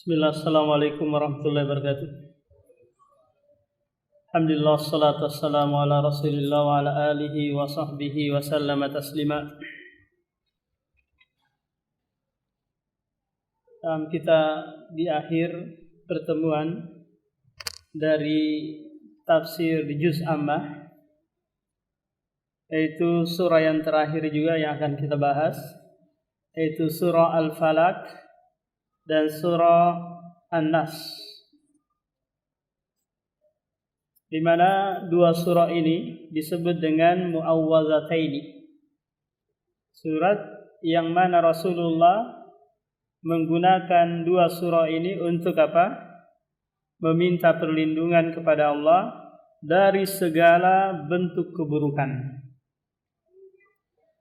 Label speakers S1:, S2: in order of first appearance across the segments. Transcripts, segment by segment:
S1: Bismillah, assalamualaikum warahmatullahi wabarakatuh. Alhamdulillah, salatu wassalamu ala rasulillah wa ala alihi wa sahbihi wa sallama taslima. Kita di akhir pertemuan dari tafsir di Juz Ammah, yaitu surah yang terakhir juga yang akan kita bahas, yaitu surah Al-Falaq dan surah An-Nas, di mana dua surah ini disebut dengan mu'awwazataini, surat yang mana Rasulullah menggunakan dua surah ini untuk apa? Meminta perlindungan kepada Allah dari segala bentuk keburukan.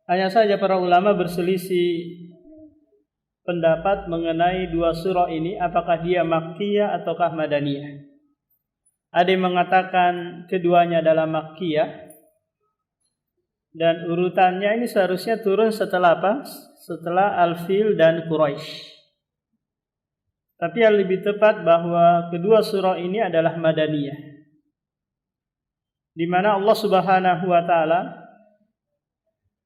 S1: Hanya saja para ulama berselisih pendapat mengenai dua surah ini, apakah dia Makkiyah ataukah Madaniyah. Ada yang mengatakan keduanya adalah Makkiyah, dan urutannya ini seharusnya turun setelah apa? Setelah Al-Fil dan Quraisy. Tapi yang lebih tepat bahwa kedua surah ini adalah Madaniyah, di mana Allah Subhanahu wa taala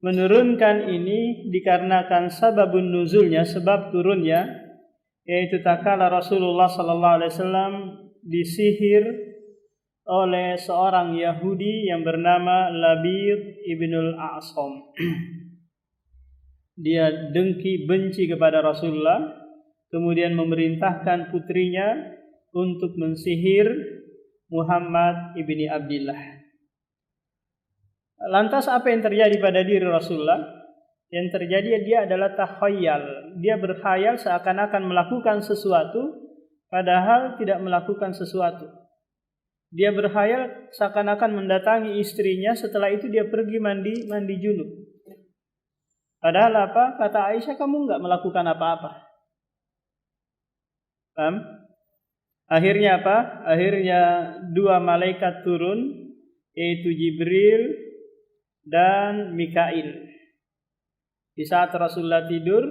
S1: menurunkan ini dikarenakan sababun nuzulnya, sebab turunnya, yaitu tatkala Rasulullah sallallahu alaihi wasallam disihir oleh seorang Yahudi yang bernama Labid ibnul A'sam. Dia dengki, benci kepada Rasulullah, kemudian memerintahkan putrinya untuk mensihir Muhammad ibni Abdillah. Lantas apa yang terjadi pada diri Rasulullah? Yang terjadi dia adalah takhayyal. Dia berkhayal seakan-akan melakukan sesuatu padahal tidak melakukan sesuatu. Dia berkhayal seakan-akan mendatangi istrinya, setelah itu dia pergi mandi junub. Padahal apa? Kata Aisyah, kamu enggak melakukan apa-apa. Paham? Akhirnya apa? Akhirnya dua malaikat turun, yaitu Jibril dan Mikail. Di saat Rasulullah tidur,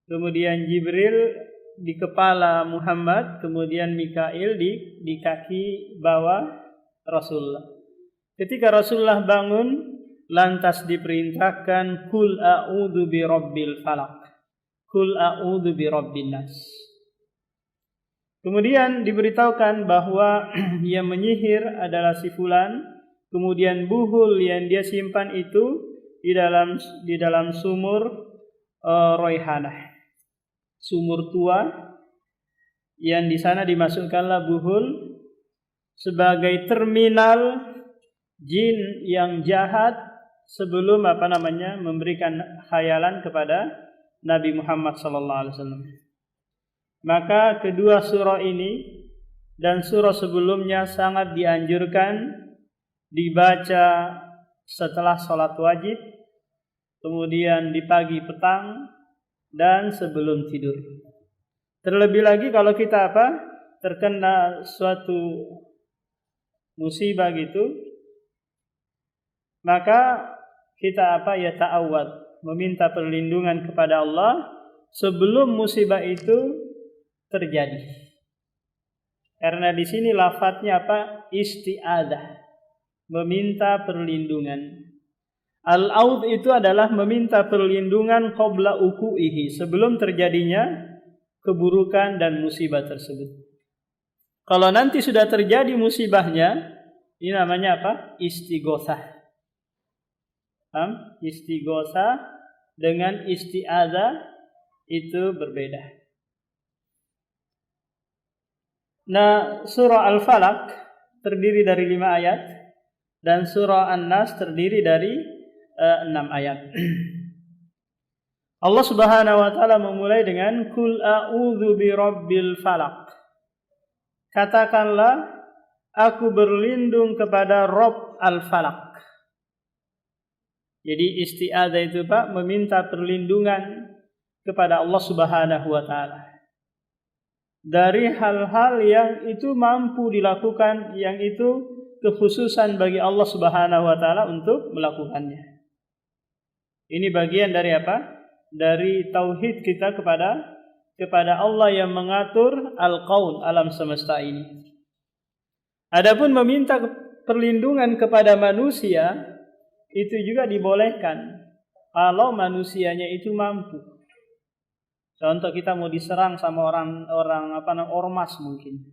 S1: kemudian Jibril di kepala Muhammad, kemudian Mikail di kaki bawah Rasulullah. Ketika Rasulullah bangun, lantas diperintahkan kul a'udzu birabbil falaq, kul a'udzu birabbin nas. Kemudian diberitahukan bahwa yang menyihir adalah si fulan. Kemudian buhul yang dia simpan itu di dalam sumur roihanah, sumur tua, yang di sana dimasukkanlah buhul sebagai terminal jin yang jahat sebelum memberikan khayalan kepada Nabi Muhammad SAW. Maka kedua surah ini dan surah sebelumnya sangat dianjurkan dibaca setelah sholat wajib, kemudian di pagi petang, dan sebelum tidur. Terlebih lagi kalau kita terkena suatu musibah gitu, maka kita ta'awad, meminta perlindungan kepada Allah sebelum musibah itu terjadi. Karena di sini lafadznya isti'adah, meminta perlindungan. Al-aud itu adalah meminta perlindungan qabla uku'ihi, sebelum terjadinya keburukan dan musibah tersebut. Kalau nanti sudah terjadi musibahnya, ini namanya istighosah. Istighosah dengan isti'adzah itu berbeda. Nah, surah Al-Falaq terdiri dari 5 ayat, dan surah An-Nas terdiri dari 6 ayat. Allah Subhanahu wa taala memulai dengan kul a'udzu birabbil falaq. Katakanlah, aku berlindung kepada Rabb Al-Falaq. Jadi isti'adzah itu meminta perlindungan kepada Allah Subhanahu wa taala dari hal-hal yang itu mampu dilakukan, yang itu kekhususan bagi Allah Subhanahu wa taala untuk melakukannya. Ini bagian dari Dari tauhid kita kepada kepada Allah yang mengatur al-kaun, alam semesta ini. Adapun meminta perlindungan kepada manusia itu juga dibolehkan kalau manusianya itu mampu. Contoh kita mau diserang sama orang ormas mungkin.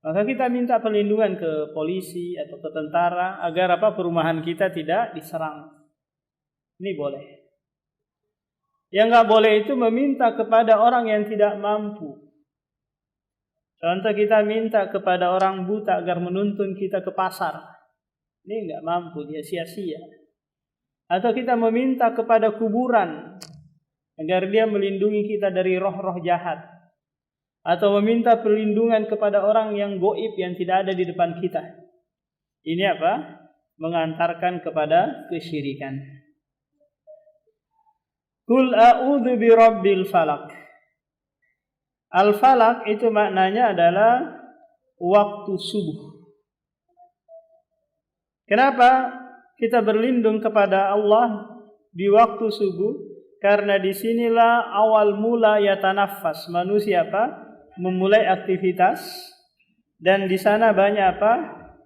S1: Maka kita minta perlindungan ke polisi atau ke tentara agar perumahan kita tidak diserang. Ini boleh. Yang nggak boleh itu meminta kepada orang yang tidak mampu. Contoh kita minta kepada orang buta agar menuntun kita ke pasar. Ini nggak mampu, dia sia-sia. Atau kita meminta kepada kuburan agar dia melindungi kita dari roh-roh jahat. Atau meminta perlindungan kepada orang yang goib yang tidak ada di depan kita. Ini mengantarkan kepada kesyirikan. Qul a'udzu birabbil falaq. Al-falaq itu maknanya adalah waktu subuh. Kenapa kita berlindung kepada Allah di waktu subuh? Karena disinilah awal mula yatanaffas, manusia memulai aktivitas, dan di sana banyak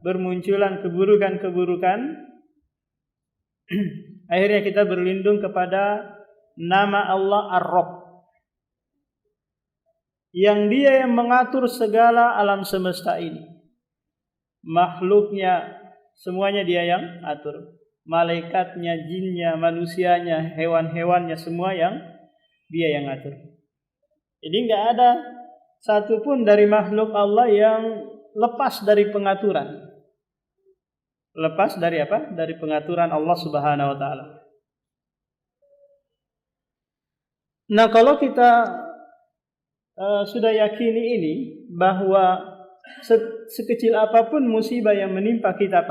S1: bermunculan keburukan-keburukan. Akhirnya kita berlindung kepada nama Allah Ar-Rabb, yang dia yang mengatur segala alam semesta ini. Makhluknya semuanya dia yang atur. Malaikatnya, jinnya, manusianya, hewan-hewannya, semua yang dia yang atur. Jadi enggak ada satupun dari makhluk Allah yang lepas dari pengaturan. Lepas dari Dari pengaturan Allah Subhanahu wa taala. Nah, kalau kita sudah yakini ini bahwa sekecil apapun musibah yang menimpa kita,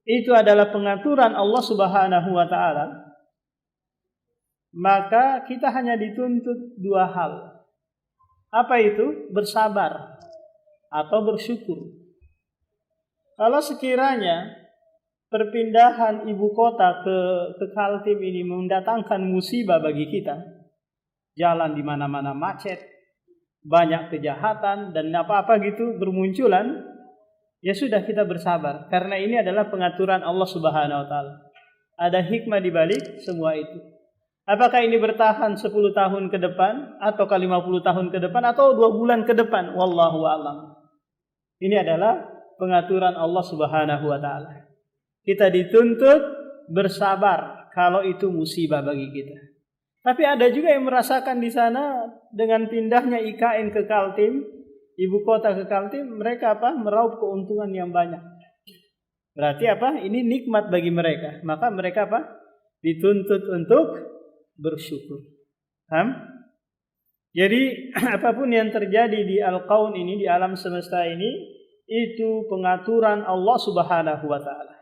S1: itu adalah pengaturan Allah Subhanahu wa taala, maka kita hanya dituntut dua hal. Apa itu? Bersabar atau bersyukur. Kalau sekiranya perpindahan ibu kota ke Kaltim ini mendatangkan musibah bagi kita, jalan di mana-mana macet, banyak kejahatan dan apa-apa gitu bermunculan, ya sudah, kita bersabar karena ini adalah pengaturan Allah Subhanahu wa taala. Ada hikmah di balik semua itu. Apakah ini bertahan 10 tahun ke depan atau 50 tahun ke depan atau 2 bulan ke depan, wallahu a'lam. Ini adalah pengaturan Allah Subhanahu wa taala. Kita dituntut bersabar kalau itu musibah bagi kita. Tapi ada juga yang merasakan di sana dengan pindahnya IKN ke Kaltim, ibu kota ke Kaltim, mereka meraup keuntungan yang banyak. Berarti ini nikmat bagi mereka. Maka mereka dituntut untuk bersyukur. Paham? Jadi apapun yang terjadi di al-kaun ini, di alam semesta ini, itu pengaturan Allah Subhanahu wa taala.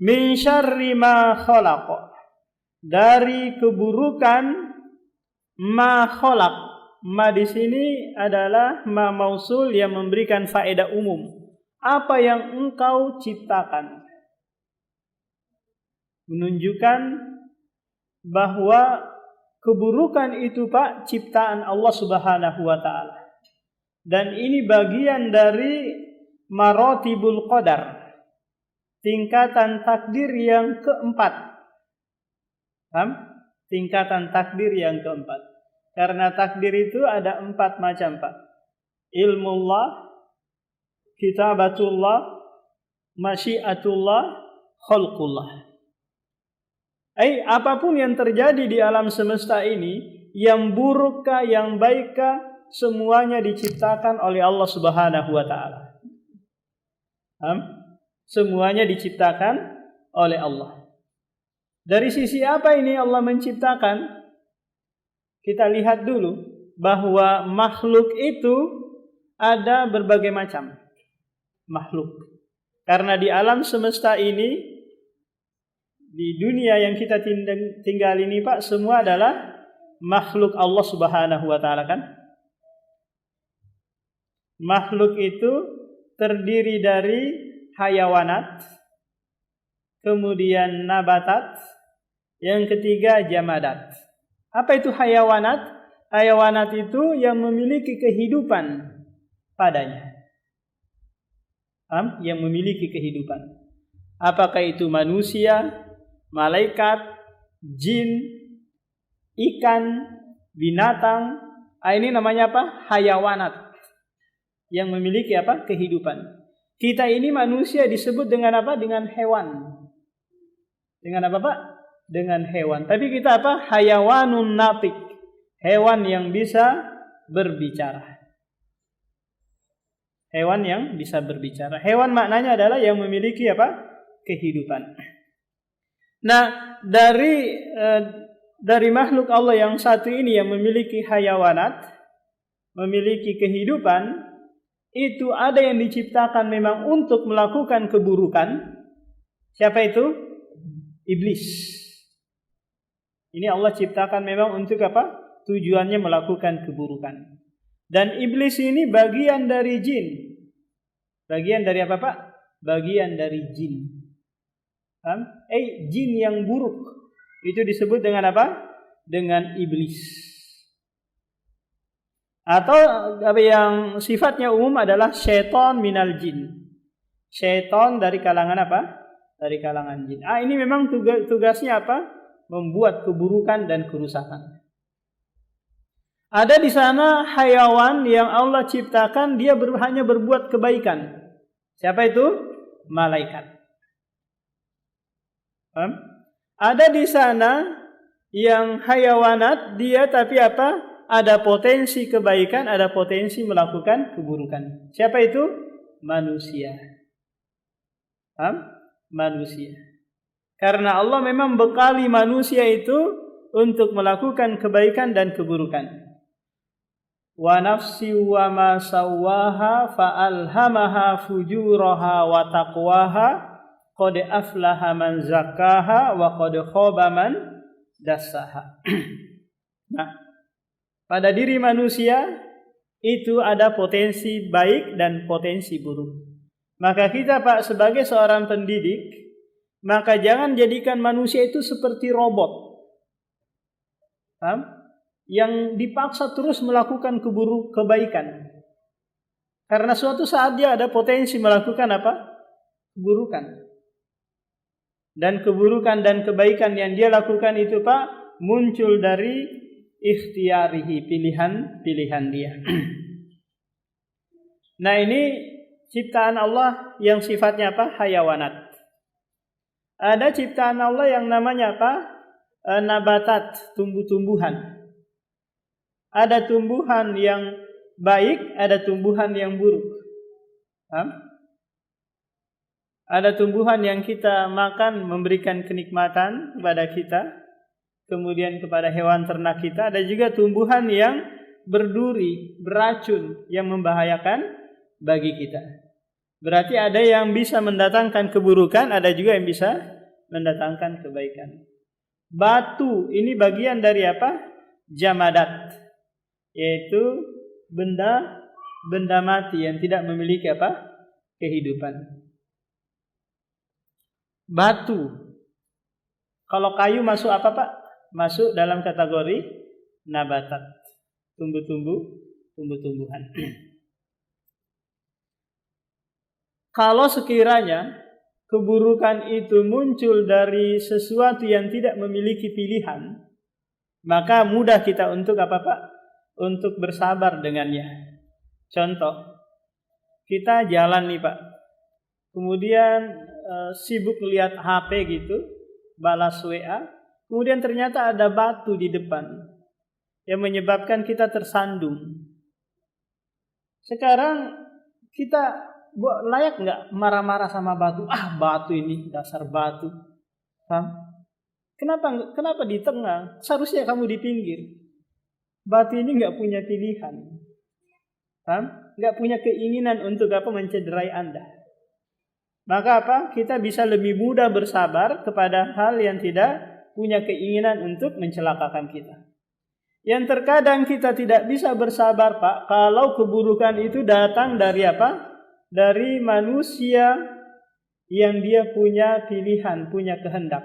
S1: Min syarri ma khalaq, dari keburukan ma khalaq. Ma di sini adalah ma mausul yang memberikan faedah umum. Apa yang engkau ciptakan, menunjukkan bahwa keburukan itu ciptaan Allah Subhanahu wa taala. Dan ini bagian dari maratibul qadar, tingkatan takdir yang keempat. Paham? Tingkatan takdir yang keempat. Karena takdir itu ada 4 macam, Ilmullah, kitabatullah, masyiatullah, khalqullah. Apapun yang terjadi di alam semesta ini, yang burukkah, yang baikkah, semuanya diciptakan oleh Allah Subhanahu wa taala. Semuanya diciptakan oleh Allah. Dari sisi apa ini Allah menciptakan? Kita lihat dulu bahwa makhluk itu ada berbagai macam makhluk. Karena di alam semesta ini, di dunia yang kita tinggal ini semua adalah makhluk Allah Subhanahu wa taala kan? Makhluk itu terdiri dari hayawanat, kemudian nabatat, Yang ketiga jamadat. Apa itu hayawanat? Hayawanat itu yang memiliki kehidupan padanya. Yang memiliki kehidupan. Apakah itu manusia, malaikat, jin, ikan, binatang. Ini namanya apa? Hayawanat. Yang memiliki apa? Kehidupan. Kita ini manusia disebut dengan apa? Dengan hewan. Dengan apa, Pak? Dengan hewan. Tapi kita apa? Hayawanun natik. Hewan yang bisa berbicara. Hewan yang bisa berbicara. Hewan maknanya adalah yang memiliki apa? Kehidupan. Nah, dari makhluk Allah yang satu ini yang memiliki hayawanat, memiliki kehidupan, itu ada yang diciptakan memang untuk melakukan keburukan. Siapa itu? Iblis. Ini Allah ciptakan memang untuk apa? Tujuannya melakukan keburukan. Dan iblis ini bagian dari jin. Bagian dari apa, Pak? Bagian dari jin. Jin yang buruk. Itu disebut dengan apa? Dengan iblis. Atau apa yang sifatnya umum adalah syaitan minal jin. Syaitan dari kalangan apa? Dari kalangan jin. Ini memang tugasnya apa? Membuat keburukan dan kerusakan. Ada di sana hayawan yang Allah ciptakan, dia hanya berbuat kebaikan. Siapa itu? Malaikat. Ada di sana yang hayawanat, dia tapi apa? Ada potensi kebaikan, ada potensi melakukan keburukan. Siapa itu? Manusia. Manusia. Karena Allah memang bekali manusia itu untuk melakukan kebaikan dan keburukan. Wa nafsi wa ma sawwaha fa'alhamaha fujuraha wa taqwaha qad aflaha man zakkaha wa qad khaba man dassaha. Nah, pada diri manusia itu ada potensi baik dan potensi buruk. Maka kita, Pak, sebagai seorang pendidik, maka jangan jadikan manusia itu seperti robot. Yang dipaksa terus melakukan kebaikan. Karena suatu saat dia ada potensi melakukan apa? Keburukan. Dan keburukan dan kebaikan yang dia lakukan itu, Pak, muncul dari ikhtiyarihi, pilihan dia. Nah, ini ciptaan Allah yang sifatnya apa? Hayawanat. Ada ciptaan Allah yang namanya apa? Nabatat, tumbuh-tumbuhan. Ada tumbuhan yang baik, ada tumbuhan yang buruk. Ada tumbuhan yang kita makan memberikan kenikmatan kepada kita, kemudian kepada hewan ternak kita. Ada juga tumbuhan yang berduri, beracun, yang membahayakan bagi kita. Berarti ada yang bisa mendatangkan keburukan, ada juga yang bisa mendatangkan kebaikan. Batu ini bagian dari apa? Jamadat. Yaitu benda mati yang tidak memiliki apa? Kehidupan. Batu. Kalau kayu masuk apa, Pak? Masuk dalam kategori nabatat. Tumbuh-tumbuhan. Kalau sekiranya keburukan itu muncul dari sesuatu yang tidak memiliki pilihan, maka mudah kita untuk apa, Pak? Untuk bersabar dengannya. Contoh, kita jalan nih, Pak. Kemudian sibuk lihat HP gitu, balas WA, kemudian ternyata ada batu di depan yang menyebabkan kita tersandung. Sekarang kita layak nggak marah-marah sama batu? Batu ini, dasar batu. Kenapa di tengah? Seharusnya kamu di pinggir. Batu ini nggak punya pilihan, nggak punya keinginan untuk apa? Mencederai Anda. Maka apa? Kita bisa lebih mudah bersabar kepada hal yang tidak punya keinginan untuk mencelakakan kita. Yang terkadang kita tidak bisa bersabar, Pak, kalau keburukan itu datang dari apa? Dari manusia yang dia punya pilihan, punya kehendak.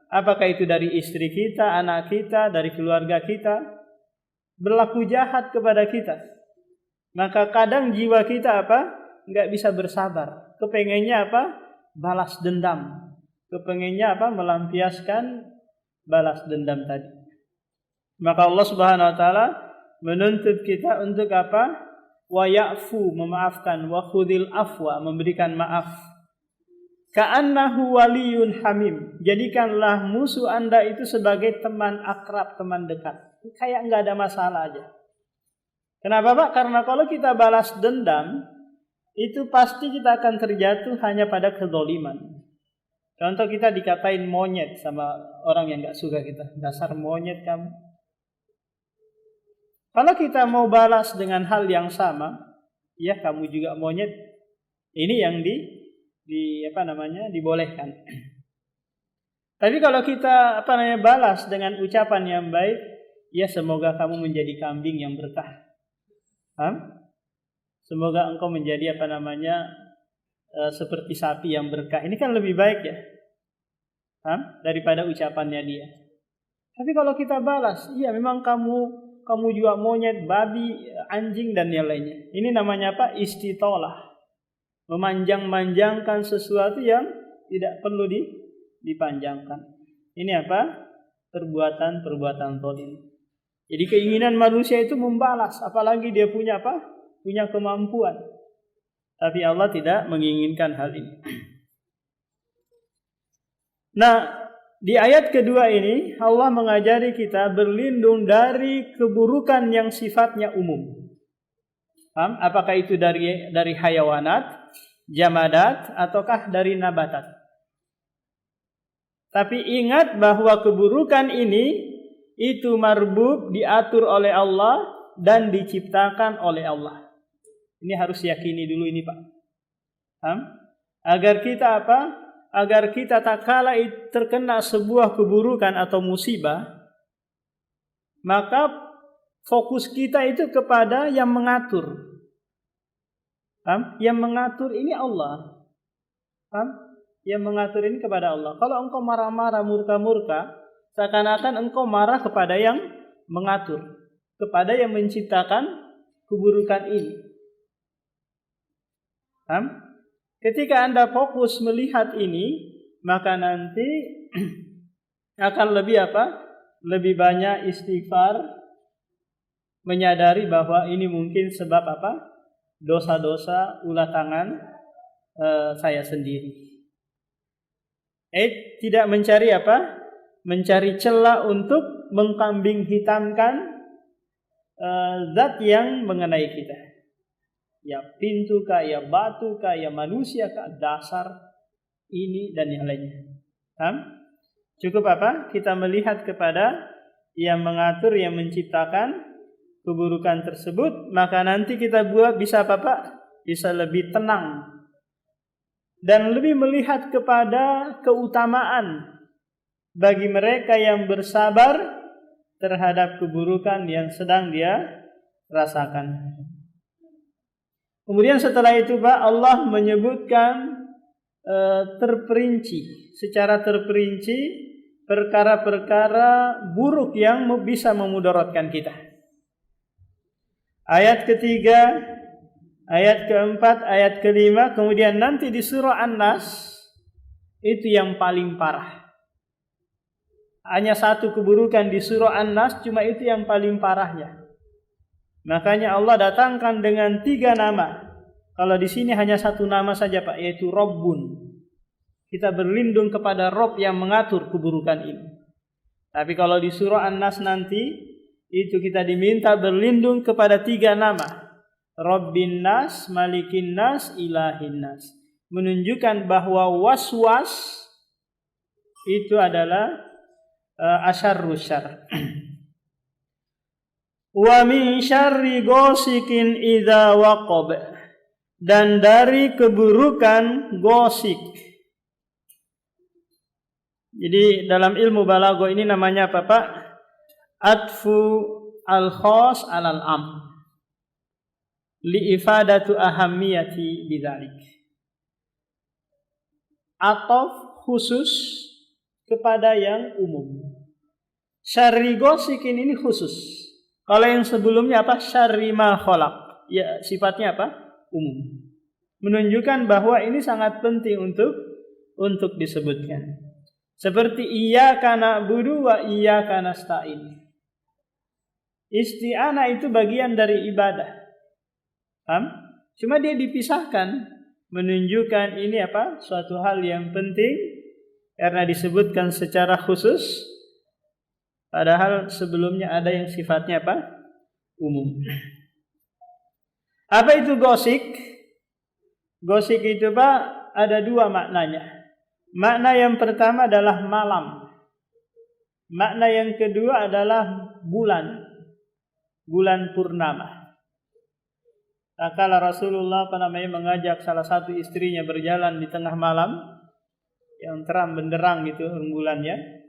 S1: Apakah itu dari istri kita, anak kita, dari keluarga kita, berlaku jahat kepada kita. Maka kadang jiwa kita enggak bisa bersabar. Kepengennya balas dendam. Kepengennya melampiaskan balas dendam tadi. Maka Allah Subhanahu wa taala menuntut kita untuk wa ya'fu, memaafkan, wa khudil afwa, memberikan maaf. Ka'annahu waliyun hamim. Jadikanlah musuh Anda itu sebagai teman akrab, teman dekat. Kayak enggak ada masalah aja. Kenapa Pak? Karena kalau kita balas dendam, itu pasti kita akan terjatuh hanya pada kezaliman. Contoh kita dikatain monyet sama orang yang enggak suka kita. Dasar monyet kamu. Kalau kita mau balas dengan hal yang sama, ya kamu juga monyet. Ini yang dibolehkan. Tapi kalau kita balas dengan ucapan yang baik, ya semoga kamu menjadi kambing yang berkah. Semoga engkau menjadi seperti sapi yang berkah. Ini kan lebih baik ya, daripada ucapannya dia. Tapi kalau kita balas, iya memang kamu juga monyet, babi, anjing dan yang lainnya. Ini namanya istitolah. Memanjang-manjangkan sesuatu yang tidak perlu dipanjangkan. Ini perbuatan-perbuatan zalim. Jadi keinginan manusia itu membalas, apalagi dia punya punya kemampuan. Tapi Allah tidak menginginkan hal ini. Nah, di ayat kedua ini Allah mengajari kita berlindung dari keburukan yang sifatnya umum. Apakah itu dari hayawanat, jamadat, ataukah dari nabatat? Tapi ingat bahwa keburukan ini itu marbub, diatur oleh Allah dan diciptakan oleh Allah. Ini harus yakini dulu ini Pak. Agar kita Agar kita tak kala terkena sebuah keburukan atau musibah, maka fokus kita itu kepada yang mengatur. Yang mengatur ini Allah. Yang mengatur ini kepada Allah. Kalau engkau marah-marah, murka-murka, seakan-akan engkau marah kepada yang mengatur, kepada yang menciptakan keburukan ini. Ketika Anda fokus melihat ini, maka nanti akan lebih banyak istighfar, menyadari bahwa ini mungkin sebab dosa-dosa ulah tangan saya sendiri. Tidak mencari mencari celah untuk mengkambing hitamkan zat yang mengenai kita. Ya pintu kah, ya batu kah, ya manusia kah, dasar ini dan yang lainnya. Cukup kita melihat kepada yang mengatur, yang menciptakan keburukan tersebut, maka nanti kita bisa bisa lebih tenang dan lebih melihat kepada keutamaan bagi mereka yang bersabar terhadap keburukan yang sedang dia rasakan. Kemudian setelah itu Allah menyebutkan secara terperinci perkara-perkara buruk yang bisa memudaratkan kita. Ayat ketiga, ayat keempat, ayat kelima, kemudian nanti di surah An-Nas itu yang paling parah. Hanya satu keburukan di surah An-Nas, cuma itu yang paling parahnya. Makanya Allah datangkan dengan 3 nama. Kalau di sini hanya 1 nama saja Pak, yaitu Rabbun. Kita berlindung kepada Rabb yang mengatur keburukan ini. Tapi kalau di surah An-Nas nanti, itu kita diminta berlindung kepada 3 nama. Rabbin Nas, Malikin Nas, Ilahin Nas. Menunjukkan bahwa waswas itu adalah asyarrus syarr. Wa min syarri ghasikin idza waqab, dan dari keburukan ghasik. Jadi dalam ilmu balaghah ini namanya apa Pak? Atfu al-khas 'alal 'am li ifadatu ahammiyati bidzalik. Ataf khusus kepada yang umum. Syarri gosikin ini khusus. Kalau yang sebelumnya apa? Syarri ma khalaq. Ya, sifatnya apa? Umum. Menunjukkan bahwa ini sangat penting untuk disebutkan. Seperti iyyaka na'budu wa iyyaka nasta'in. Isti'anah itu bagian dari ibadah. Paham? Cuma dia dipisahkan, menunjukkan ini apa? Suatu hal yang penting karena disebutkan secara khusus. Padahal sebelumnya ada yang sifatnya apa? Umum. Apa itu gosik? Gosik itu Pak ada dua maknanya. Makna yang pertama adalah malam. Makna yang kedua adalah bulan. Bulan purnama. Kala Rasulullah mengajak salah satu istrinya berjalan di tengah malam yang terang benderang gitu rembulannya.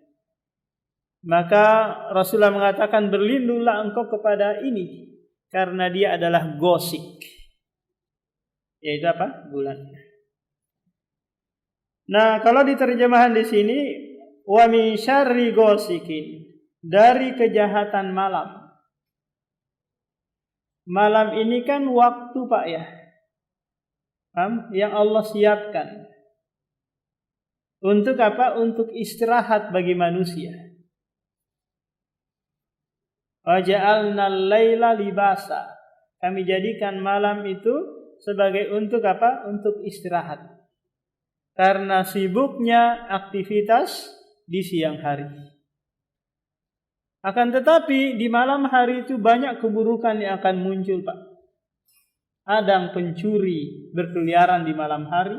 S1: Maka Rasulullah mengatakan berlindunglah engkau kepada ini karena dia adalah gosik. Yaitu apa? Bulan. Nah, kalau diterjemahan di sini wa min syarri gosikin, dari kejahatan malam. Malam ini kan waktu Pak ya. Yang Allah siapkan. Untuk apa? Untuk istirahat bagi manusia. Waja'alnal laila libasa. Kami jadikan malam itu sebagai untuk apa? Untuk istirahat. Karena sibuknya aktivitas di siang hari. Akan tetapi di malam hari itu banyak keburukan yang akan muncul Pak. Ada pencuri berkeliaran di malam hari,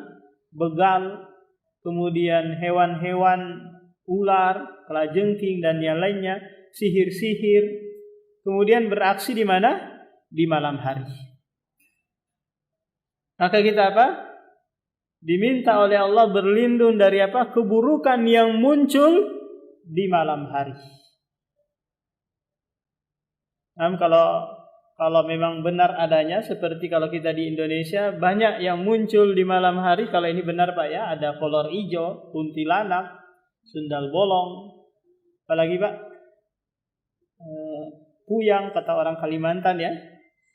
S1: begal, kemudian hewan-hewan, ular, kalajengking dan yang lainnya, sihir-sihir. Kemudian beraksi di mana? Di malam hari. Maka kita apa? Diminta oleh Allah berlindung dari apa? Keburukan yang muncul di malam hari. Kalau memang benar adanya, seperti kalau kita di Indonesia banyak yang muncul di malam hari. Kalau ini benar Pak ya, ada kolor hijau, kuntilanak, sundal bolong, apalagi Pak? Puyang kata orang Kalimantan ya,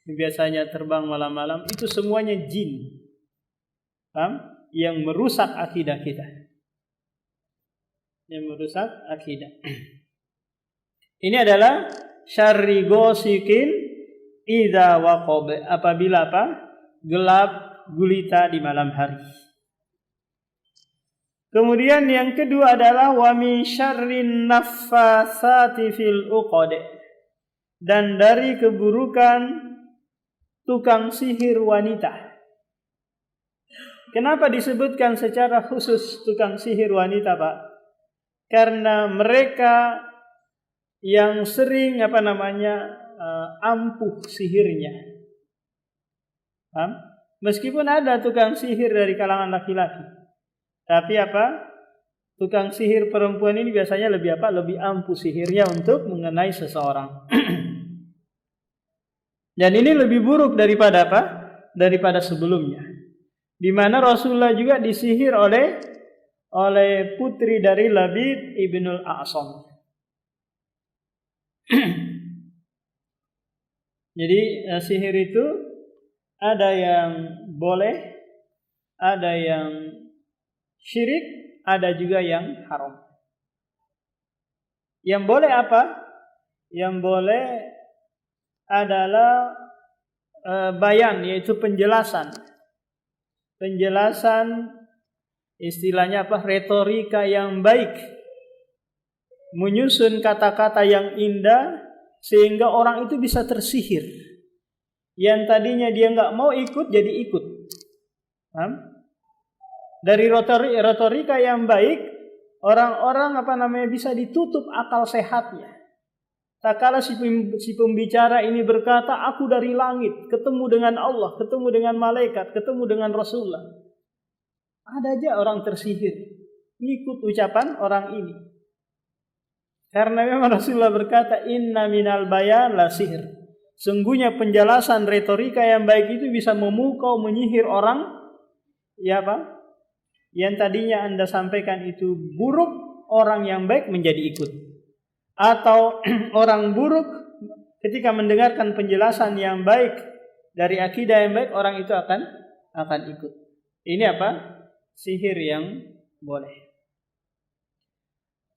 S1: biasanya terbang malam-malam, itu semuanya jin, yang merusak akidah kita, Ini adalah syarri gosikin idza waqab, apabila apa? Gelap gulita di malam hari. Kemudian yang kedua adalah wa min syarrin naffatsati fil uqad, dan dari keburukan tukang sihir wanita. Kenapa disebutkan secara khusus tukang sihir wanita, Pak? Karena mereka yang sering ampuh sihirnya. Meskipun ada tukang sihir dari kalangan laki-laki, tapi tukang sihir perempuan ini biasanya lebih ampuh sihirnya untuk mengenai seseorang. Dan ini lebih buruk daripada daripada sebelumnya. Di mana Rasulullah juga disihir oleh putri dari Labid ibnul A'sam. Jadi sihir itu ada yang boleh, ada yang syirik, ada juga yang haram. Yang boleh apa? Yang boleh adalah bayan, yaitu penjelasan. Penjelasan istilahnya retorika yang baik. Menyusun kata-kata yang indah sehingga orang itu bisa tersihir. Yang tadinya dia nggak mau ikut jadi ikut. Dari retorika yang baik, orang-orang bisa ditutup akal sehatnya. Tak kala si pembicara ini berkata, aku dari langit, ketemu dengan Allah, ketemu dengan malaikat, ketemu dengan Rasulullah. Ada aja orang tersihir, ngikut ucapan orang ini. Karena memang Rasulullah berkata, inna minal bayan la sihir. Sungguhnya penjelasan retorika yang baik itu bisa memukau, menyihir orang. Yang tadinya Anda sampaikan itu buruk, orang yang baik menjadi ikut. Atau orang buruk ketika mendengarkan penjelasan yang baik dari akidah yang baik, orang itu akan ikut. Ini apa? Sihir yang boleh.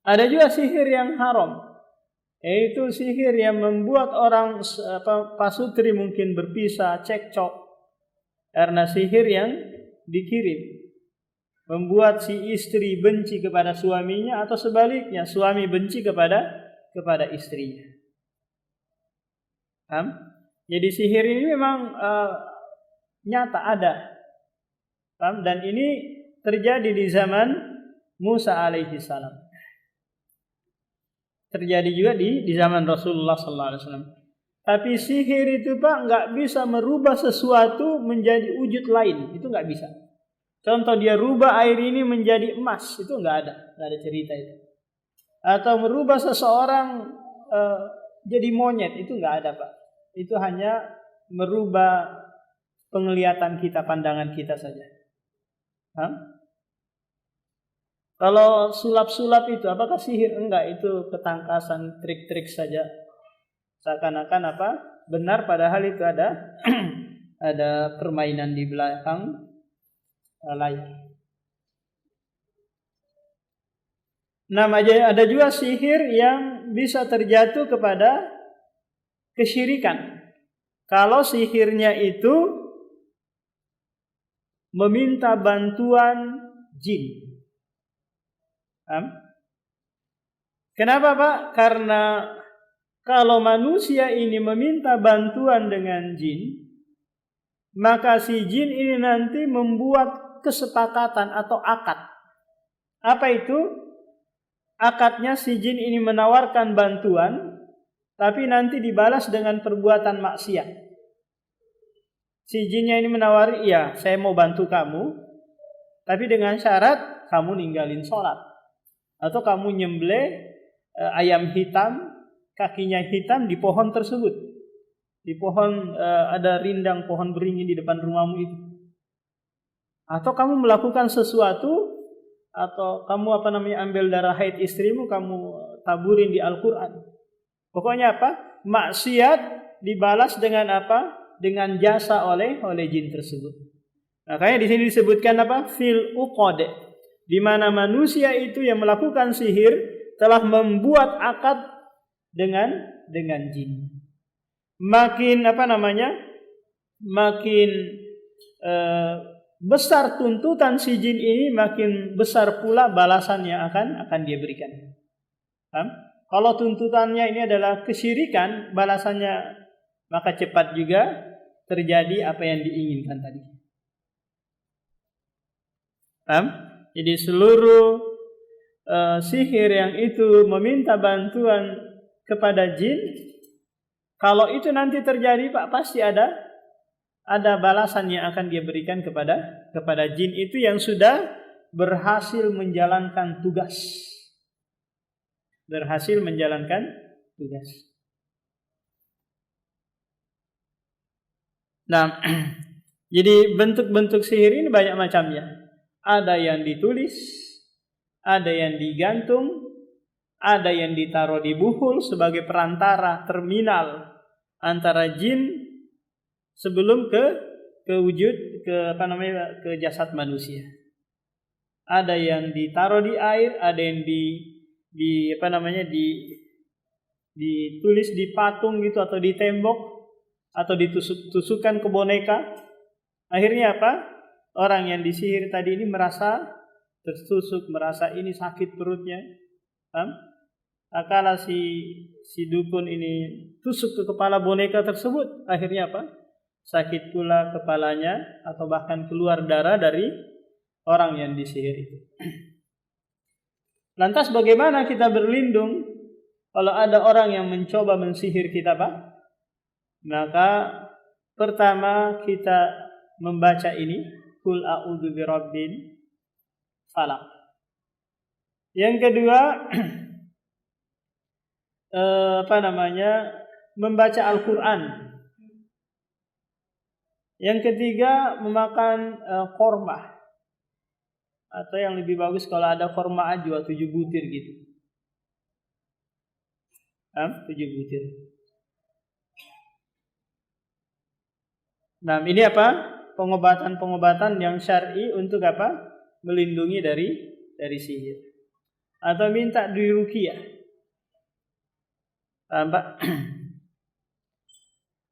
S1: Ada juga sihir yang haram, yaitu sihir yang membuat orang pasutri mungkin berpisah, cekcok karena sihir yang dikirim, membuat si istri benci kepada suaminya atau sebaliknya suami benci kepada istrinya. Jadi sihir ini memang nyata ada, dan ini terjadi di zaman Musa alaihi salam. Terjadi juga di zaman Rasulullah sallallahu alaihi wasallam. Tapi sihir itu Pak nggak bisa merubah sesuatu menjadi wujud lain, itu nggak bisa. Contoh dia rubah air ini menjadi emas, itu nggak ada cerita itu. Atau merubah seseorang jadi monyet, itu nggak ada Pak. Itu hanya merubah penglihatan kita, pandangan kita saja. Kalau sulap-sulap itu apakah sihir? Enggak, itu ketangkasan, trik-trik saja. Seakan-akan apa? Benar, padahal itu ada ada permainan di belakang layar. Ada juga sihir yang bisa terjatuh kepada kesyirikan. Kalau sihirnya itu meminta bantuan jin. Kenapa Pak? Karena kalau manusia ini meminta bantuan dengan jin, maka si jin ini nanti membuat kesepakatan atau akad. Apa itu? Akadnya si jin ini menawarkan bantuan, tapi nanti dibalas dengan perbuatan maksiat. Si jinnya ini menawari, iya saya mau bantu kamu, tapi dengan syarat kamu ninggalin sholat. Atau kamu nyembelih ayam hitam, kakinya hitam di pohon tersebut. Di pohon ada rindang pohon beringin di depan rumahmu itu. Atau kamu melakukan sesuatu, atau kamu ambil darah haid istrimu, kamu taburin di Al-Quran. Pokoknya apa? Maksiat dibalas dengan apa? Dengan jasa oleh jin tersebut. Makanya di sini disebutkan apa? Fil uqad. Di mana manusia itu yang melakukan sihir telah membuat akad dengan jin. Makin makin besar tuntutan si jin ini, makin besar pula balasan yang akan dia berikan. Kalau tuntutannya ini adalah kesyirikan, balasannya maka cepat juga terjadi apa yang diinginkan tadi. Jadi seluruh sihir yang itu meminta bantuan kepada jin, kalau itu nanti terjadi Pak, pasti ada balasan yang akan dia berikan kepada jin itu yang sudah berhasil menjalankan tugas. Berhasil menjalankan tugas. Nah, jadi bentuk-bentuk sihir ini banyak macamnya. Ada yang ditulis, ada yang digantung, ada yang ditaruh di buhul sebagai perantara terminal antara jin sebelum ke wujud ke jasad manusia. Ada yang ditaruh di air, ada yang ditulis di patung gitu atau di tembok atau ditusukkan ke boneka. Akhirnya apa? Orang yang disihir tadi ini merasa tertusuk, merasa ini sakit perutnya. Akala si dukun ini tusuk ke kepala boneka tersebut, akhirnya apa? Sakit pula kepalanya atau bahkan keluar darah dari orang yang disihir itu. Lantas bagaimana kita berlindung kalau ada orang yang mencoba mensihir kita, Pak? Maka pertama kita membaca ini, Qul a'udzu birabbil falaq. Yang kedua membaca Al-Quran. Yang ketiga memakan korma. Atau yang lebih bagus kalau ada korma ajwa 7 butir gitu. 7 butir. Nah, ini apa? Pengobatan-pengobatan yang syar'i untuk apa? Melindungi dari sihir. Atau minta diruqyah. Pak.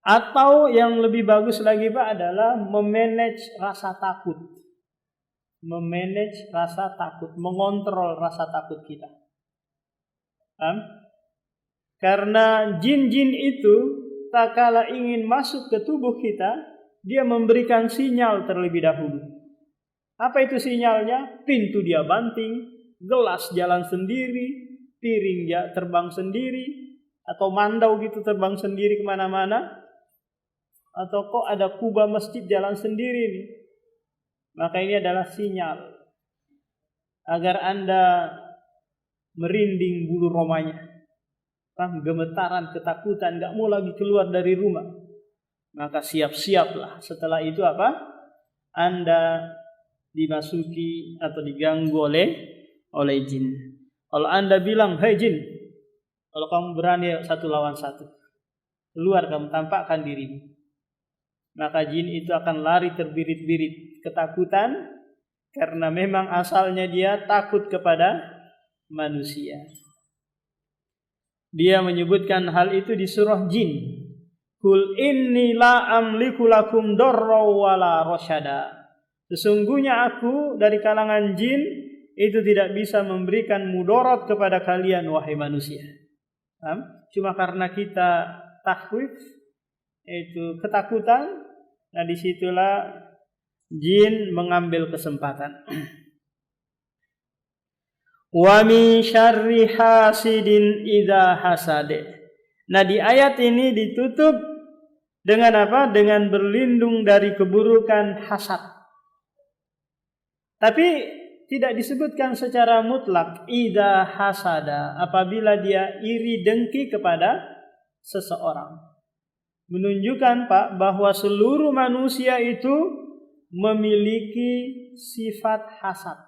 S1: Atau yang lebih bagus lagi Pak adalah memanage rasa takut. Memanage rasa takut, mengontrol rasa takut kita. Karena jin-jin itu tak kala ingin masuk ke tubuh kita, dia memberikan sinyal terlebih dahulu. Apa itu sinyalnya? Pintu dia banting, gelas jalan sendiri, piring dia terbang sendiri, atau mandau gitu terbang sendiri kemana-mana, atau kok ada kubah masjid jalan sendiri nih. Maka ini adalah sinyal agar Anda merinding bulu romanya, gemetaran, ketakutan, gak mau lagi keluar dari rumah. Maka siap-siaplah. Setelah itu apa? Anda dimasuki atau diganggu oleh jin. Kalau Anda bilang, "Hei jin, kalau kamu berani 1 lawan 1, keluar kamu, tampakkan dirimu." Maka jin itu akan lari terbirit-birit ketakutan, karena memang asalnya dia takut kepada manusia. Dia menyebutkan hal itu di surah Jin. Kul inni la amliku lakum darra wala rasyada. Sesungguhnya aku dari kalangan jin itu tidak bisa memberikan mudarat kepada kalian wahai manusia. Cuma karena kita takhwif, itu ketakutan, nah disitulah jin mengambil kesempatan. Wa min syarri hasidin idza hasade. Nah di ayat ini ditutup dengan apa? Dengan berlindung dari keburukan hasad. Tapi tidak disebutkan secara mutlak idza hasada, apabila dia iri dengki kepada seseorang. Menunjukkan Pak bahwa seluruh manusia itu memiliki sifat hasad.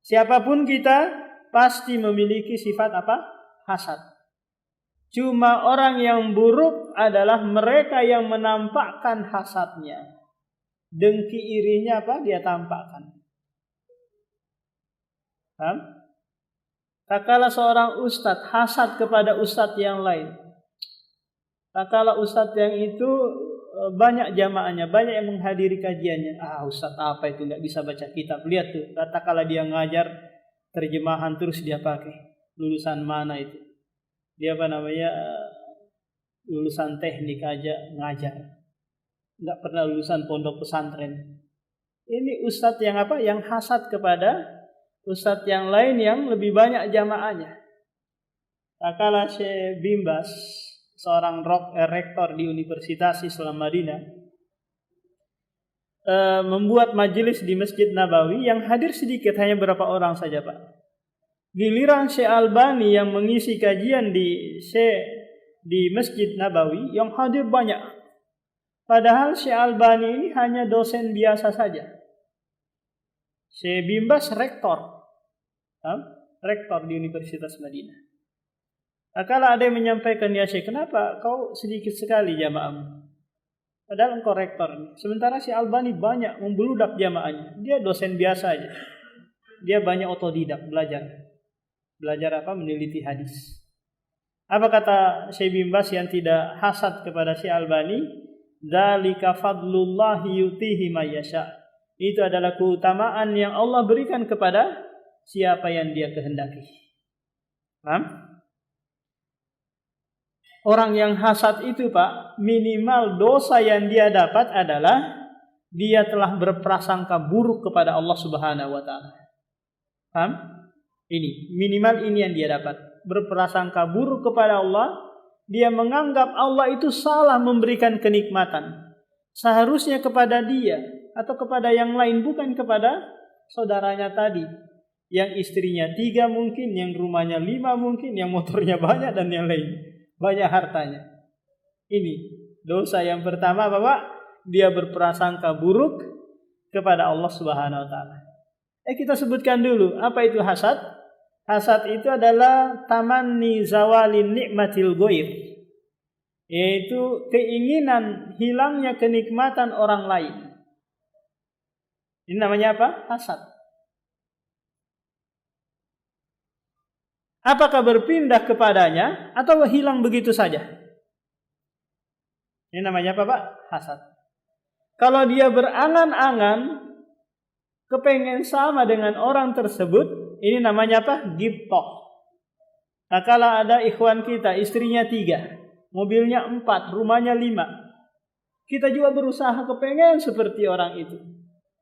S1: Siapapun kita pasti memiliki sifat apa? Hasad. Cuma orang yang buruk adalah mereka yang menampakkan hasadnya. Dengki irinya apa? Dia tampakkan. Tak kala seorang ustadz hasad kepada ustadz yang lain. Tak kala ustadz yang itu banyak jamaahnya, banyak yang menghadiri kajiannya. Ustadz apa itu, nggak bisa baca kitab. Lihat tuh, tak kala dia ngajar terjemahan terus dia pakai. Lulusan mana itu? Dia lulusan teknik aja ngajar. Nggak pernah lulusan pondok pesantren. Ini ustadz yang apa? Yang hasad kepada ustadz yang lain yang lebih banyak jamaahnya. Tak kala Syekh Bimbas, seorang rektor di Universitas Islam Madinah, membuat majelis di Masjid Nabawi, yang hadir sedikit, hanya berapa orang saja Pak. Giliran Syekh Albani yang mengisi kajian di Masjid Nabawi, yang hadir banyak. Padahal Syekh Albani ini hanya dosen biasa saja. Syekh Bimbas rektor di Universitas Madinah. Kalau ada yang menyampaikan, ya Syekh, kenapa kau sedikit sekali jamaahmu? Padahal engkau rektor. Sementara Syekh Albani banyak membeludak jamaahnya. Dia dosen biasa aja. Dia banyak otodidak, belajar apa? Meneliti hadis. Apa kata Syekh Bimbas yang tidak hasad kepada Syekh Albani? Dzalika fadlullahi yutihi may yasha. Itu adalah keutamaan yang Allah berikan kepada siapa yang dia kehendaki. Paham? Orang yang hasad itu Pak, minimal dosa yang dia dapat adalah dia telah berprasangka buruk kepada Allah Subhanahu wa taala. Paham? Ini, minimal ini yang dia dapat. Berprasangka buruk kepada Allah, dia menganggap Allah itu salah memberikan kenikmatan. Seharusnya kepada dia atau kepada yang lain, bukan kepada saudaranya tadi. Yang istrinya 3 mungkin, yang rumahnya 5 mungkin, yang motornya banyak dan yang lain. Banyak hartanya. Ini dosa yang pertama Bapak, dia berprasangka buruk kepada Allah Subhanahu wa taala. Kita sebutkan dulu apa itu hasad. Hasad itu adalah tamanni zawalin nikmatil ghair, yaitu keinginan hilangnya kenikmatan orang lain. Ini namanya apa? Hasad. Apakah berpindah kepadanya atau hilang begitu saja? Ini namanya apa, Pak? Hasad. Kalau dia berangan-angan kepengen sama dengan orang tersebut, ini namanya apa? Ghibthah. Nah, kalau ada ikhwan kita, istrinya 3, mobilnya 4, rumahnya 5, kita juga berusaha kepengen seperti orang itu.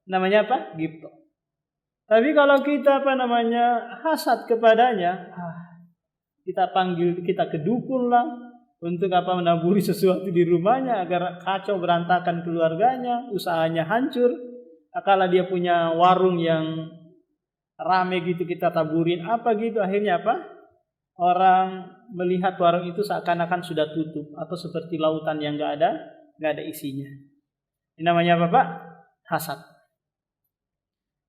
S1: Namanya apa? Ghibthah. Tapi kalau kita hasad kepadanya, kita panggil, kita ke dukun lah, untuk menaburi sesuatu di rumahnya agar kacau berantakan keluarganya, usahanya hancur. Kalau dia punya warung yang rame gitu, kita taburin gitu, akhirnya orang melihat warung itu seakan-akan sudah tutup atau seperti lautan yang nggak ada isinya. Ini namanya apa, Pak? Hasad.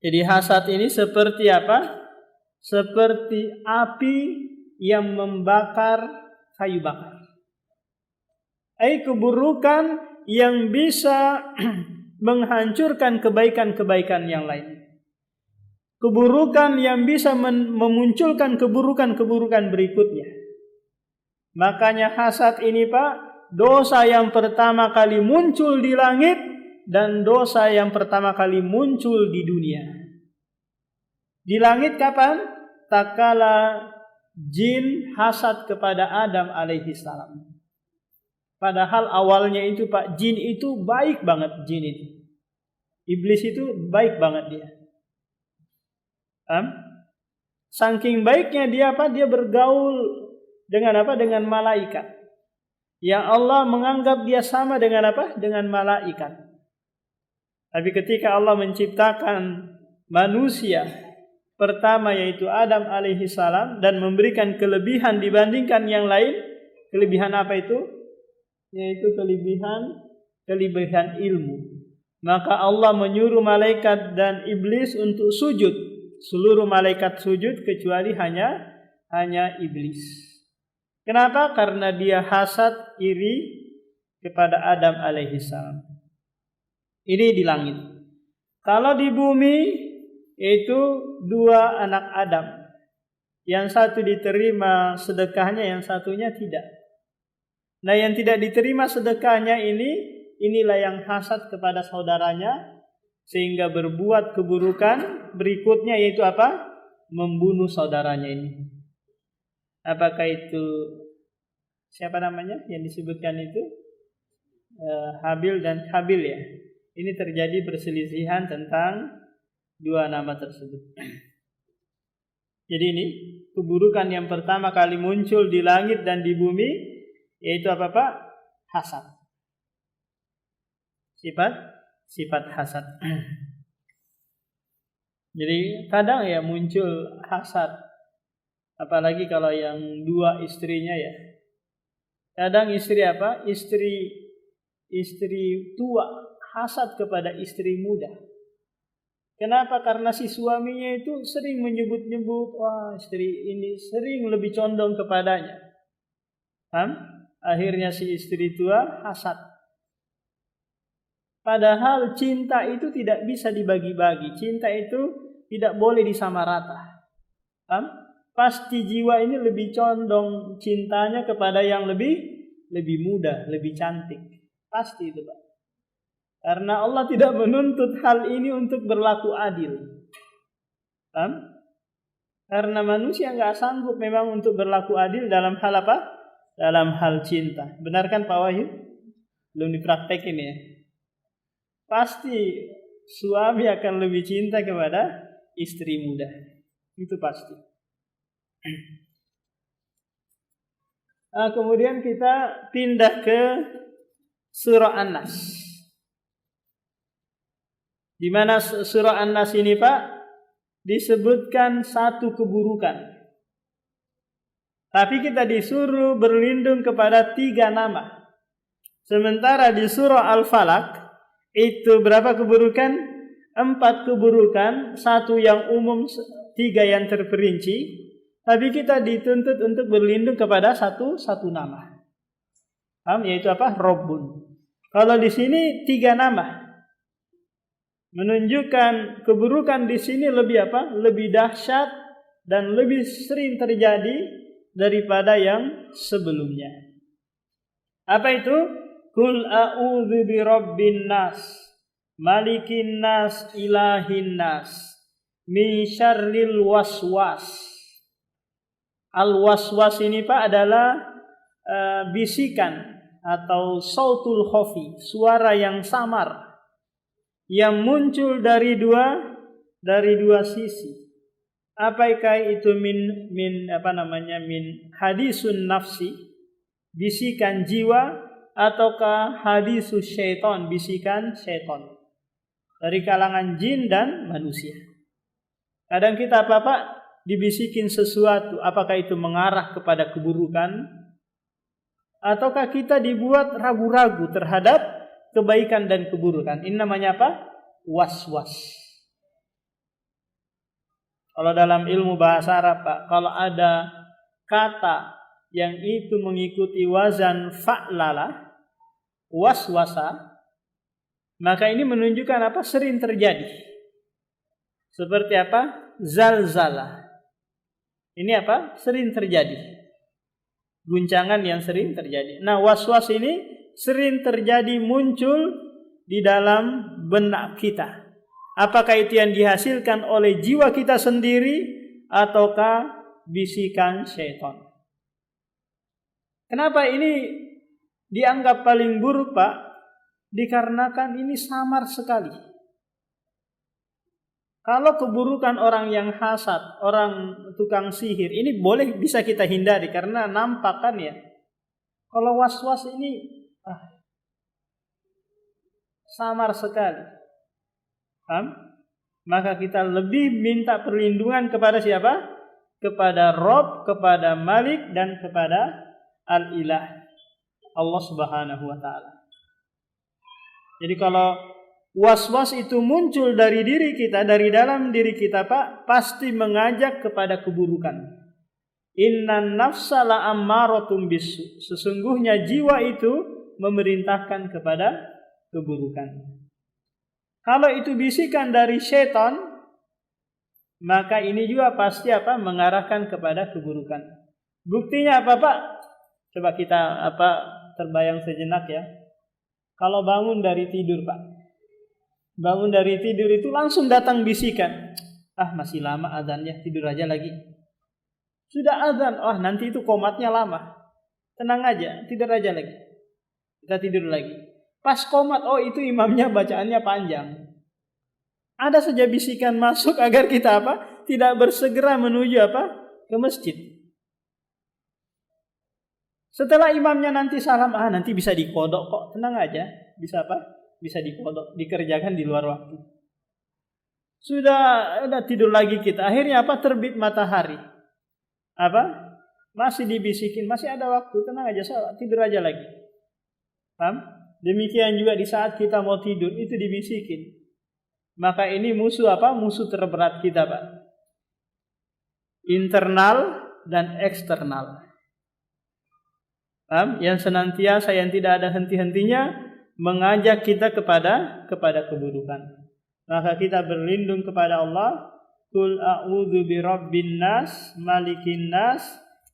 S1: Jadi hasad ini seperti apa? Seperti api yang membakar kayu bakar. Keburukan yang bisa menghancurkan kebaikan-kebaikan yang lain. Keburukan yang bisa memunculkan keburukan-keburukan berikutnya. Makanya hasad ini, Pak, dosa yang pertama kali muncul di langit dan dosa yang pertama kali muncul di dunia. Di langit kapan? Tatkala jin hasad kepada Adam alaihi salam. Padahal awalnya itu, Pak, jin itu baik banget, jin itu. Iblis itu baik banget dia. Saking baiknya dia, dia bergaul dengan dengan malaikat. Yang Allah menganggap dia sama dengan dengan malaikat. Tapi ketika Allah menciptakan manusia pertama, yaitu Adam alaihi salam, dan memberikan kelebihan dibandingkan yang lain, kelebihan apa itu? Yaitu kelebihan ilmu. Maka Allah menyuruh malaikat dan iblis untuk sujud. Seluruh malaikat sujud kecuali hanya iblis. Kenapa? Karena dia hasad, iri kepada Adam alaihi salam. Ini di langit. Kalau di bumi itu 2 anak Adam. Yang satu diterima sedekahnya, yang satunya tidak. Nah, yang tidak diterima sedekahnya inilah yang hasad kepada saudaranya sehingga berbuat keburukan berikutnya, yaitu membunuh saudaranya ini. Apakah itu siapa namanya yang disebutkan itu? Habil dan Habil ya. Ini terjadi perselisihan tentang 2 nama tersebut. Jadi ini keburukan yang pertama kali muncul di langit dan di bumi, yaitu Pak? Hasad. Sifat hasad. Jadi kadang ya muncul hasad, apalagi kalau yang 2 istrinya ya. Kadang istri istri tua hasad kepada istri muda. Kenapa? Karena si suaminya itu sering menyebut-nyebut, wah istri ini sering lebih condong kepadanya. Akhirnya si istri tua hasad. Padahal cinta itu tidak bisa dibagi-bagi. Cinta itu tidak boleh disamarata. Pasti jiwa ini lebih condong cintanya kepada yang lebih muda, lebih cantik. Pasti itu, Pak. Karena Allah tidak menuntut hal ini untuk berlaku adil. Karena manusia nggak sanggup memang untuk berlaku adil dalam hal dalam hal cinta. Benar kan Pak Wahyu? Belum dipraktekin ya. Pasti suami akan lebih cinta kepada istri muda. Itu pasti. Kemudian kita pindah ke surah An-Nas. Di mana surah An-Nas ini, Pak, disebutkan satu keburukan. Tapi kita disuruh berlindung kepada 3 nama. Sementara di surah Al-Falaq itu berapa keburukan? 4 keburukan, 1 yang umum, 3 yang terperinci, tapi kita dituntut untuk berlindung kepada satu nama. Paham? Yaitu apa? Rabbun. Kalau di sini 3 nama, menunjukkan keburukan di sini lebih apa? Lebih dahsyat dan lebih sering terjadi daripada yang sebelumnya. Apa itu? Qul a'udzu birabbin nas, malikin nas, ilahin nas, min syarril waswas. Al-waswas ini Pak adalah bisikan atau sautul khafi, suara yang samar yang muncul dari dua sisi. Apakah itu min hadisun nafsi, bisikan jiwa, ataukah hadisus syaitan, bisikan syaitan dari kalangan jin dan manusia. Kadang kita Pak dibisikin sesuatu, apakah itu mengarah kepada keburukan, ataukah kita dibuat ragu-ragu terhadap kebaikan dan keburukan. Ini namanya apa? Was-was. Kalau dalam ilmu bahasa Arab Pak, kalau ada kata yang itu mengikuti wazan fa'lala, waswasa, maka ini menunjukkan apa? Sering terjadi. Seperti apa? Zalzalah. Ini apa? Sering terjadi. Guncangan yang sering terjadi. Nah, was-was ini sering terjadi, muncul di dalam benak kita. Apakah itu yang dihasilkan oleh jiwa kita sendiri ataukah bisikan syaitan? Kenapa ini dianggap paling buruk Pak? Dikarenakan ini samar sekali. Kalau keburukan orang yang hasad, orang tukang sihir, ini boleh bisa kita hindari karena nampak kan ya. Kalau was-was ini samar sekali. Paham? Maka kita lebih minta perlindungan kepada siapa? Kepada Rabb, kepada Malik, dan kepada Al-Ilah, Allah Subhanahu wa ta'ala. Jadi kalau was-was itu muncul dari diri kita, dari dalam diri kita Pak, pasti mengajak kepada keburukan. Innan nafsa la'ammaratun bisu. Sesungguhnya jiwa itu memerintahkan kepada keburukan. Kalau itu bisikan dari syaitan, maka ini juga pasti apa? Mengarahkan kepada keburukan. Buktinya apa Pak? Coba kita terbayang sejenak ya. Kalau bangun dari tidur Pak, bangun dari tidur itu langsung datang bisikan. Masih lama azannya, tidur aja lagi. Sudah azan, nanti itu qomatnya lama. Tenang aja, tidur aja lagi. Kita tidur lagi. Pas qomat, itu imamnya bacaannya panjang. Ada saja bisikan masuk agar kita tidak bersegera menuju ke masjid. Setelah imamnya nanti salam, nanti bisa dikodok kok, tenang aja. Bisa bisa dikodok, dikerjakan di luar waktu. Sudah tidur lagi kita. Akhirnya terbit matahari. Masih dibisikin, masih ada waktu, tenang aja, tidur aja lagi. Paham? Demikian juga di saat kita mau tidur itu dibisikin. Maka ini musuh Musuh terberat kita, Pak. Internal dan eksternal. Paham? Yang senantiasa, yang tidak ada henti-hentinya mengajak kita kepada keburukan. Maka kita berlindung kepada Allah. Qul a'udzu birabbin nas, malikin nas,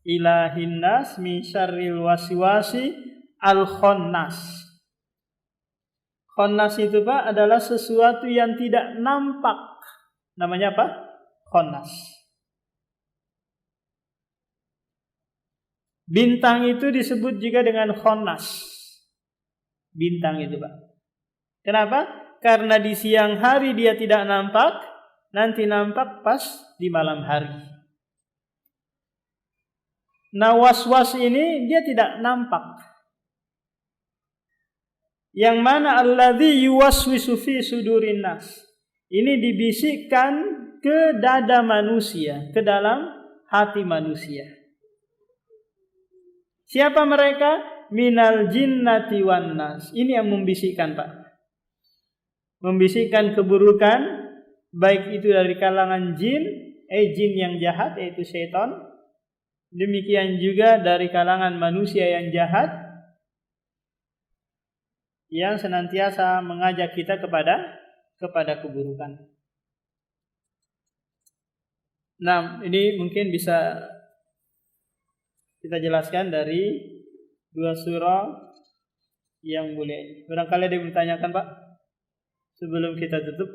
S1: ilahin nas, min syarril waswasi al-khannas. Khannas itu Pak adalah sesuatu yang tidak nampak. Namanya apa? Khannas. Bintang itu disebut juga dengan khannas. Bintang itu Pak. Kenapa? Karena di siang hari dia tidak nampak, nanti nampak pas di malam hari. Nah, was-was ini dia tidak nampak. Yang mana alladzi yuwaswisu fi sudurin nas. Ini dibisikkan ke dada manusia, ke dalam hati manusia. Siapa mereka? Minal jinnati wan nas. Ini yang membisikkan Pak. Membisikkan keburukan baik itu dari kalangan jin yang jahat yaitu syaitan, demikian juga dari kalangan manusia yang jahat yang senantiasa mengajak kita kepada keburukan. Nah, ini mungkin bisa kita jelaskan dari dua surah yang mulia ini. Barangkali ada yang bertanyakan, Pak, sebelum kita tutup.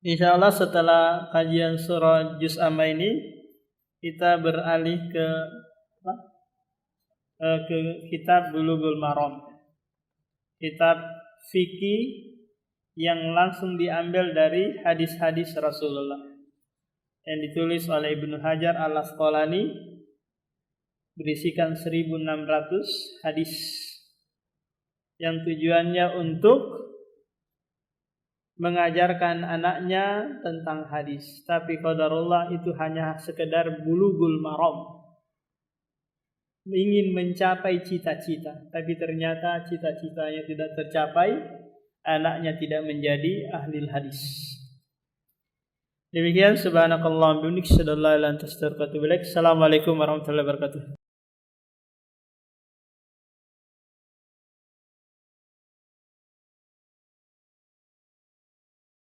S1: Insyaallah setelah kajian surah Juz Amma ini kita beralih ke kitab Bulughul Maram. Kitab fikih yang langsung diambil dari hadis-hadis Rasulullah yang ditulis oleh Ibnu Hajar Al-Asqalani, berisikan 1600 hadis yang tujuannya untuk mengajarkan anaknya tentang hadis. Tapi qadarullah itu hanya sekedar bulughul maram, ingin mencapai cita-cita, tapi ternyata cita-citanya tidak tercapai, anaknya tidak menjadi ahli hadis. Demikian, subhanakallahumma wa bihamdika, asyhadu an la ilaha illa anta, astaghfiruka wa atubu ilaik. Assalamualaikum warahmatullahi wabarakatuh.